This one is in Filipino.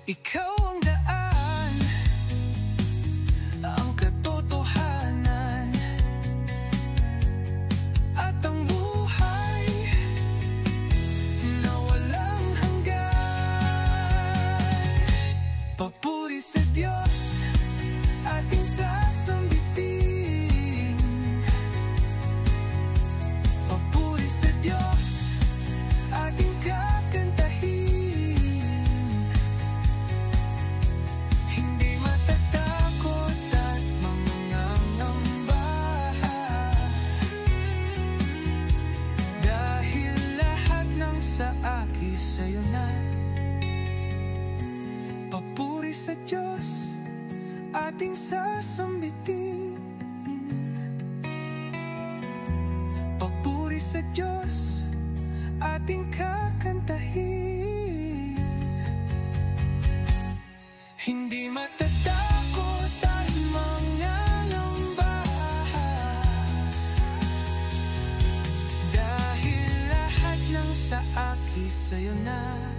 Ikaw ang daan, ang katotohanan, at ang buhay na walang hanggan. Papuri sa Diyos, ating sasambitin. Papuri sa Diyos, ating kakantahin. Hindi matatakot at mangangamba, dahil lahat ng saaki sa'yo na. Papuri sa Diyos, ating sasambitin. Papuri sa Diyos, ating kakantahin. Hindi matatakot at mangangamba, dahil lahat ng saaki sa'yo na.